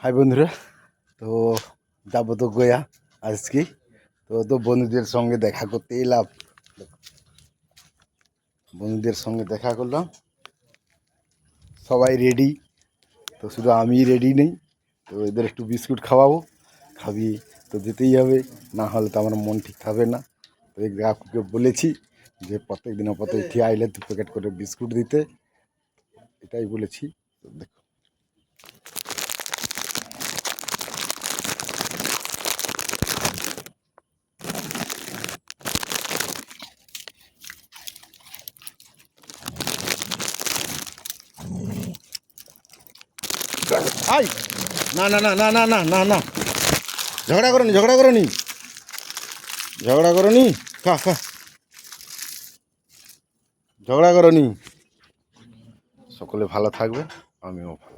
High বন্ধুরা, তো যাবো তো গয়া আজকে। তো বন্ধুদের সঙ্গে দেখা করতে এলাম, বন্ধুদের সঙ্গে দেখা করলাম। সবাই রেডি, তো শুধু আমি রেডি নেই। তো এদের একটু বিস্কুট খাওয়াবো, খাবিয়ে তো যেতেই হবে, না হলে তো আমার মন ঠিক থাকবে না। তো এই কাকুকে বলেছি যে প্রত্যেক দিন ঠিক আইলে 2 প্যাকেট করে বিস্কুট দিতে, এটাই বলেছি। তো দেখো, আই না না না না না না না না, ঝগড়া করো নি, ঝগড়া করো নি, ঝগড়া করো নি, খা খা, ঝগড়া করো নি। সকলে ভালো থাকবে, আমিও ভালো।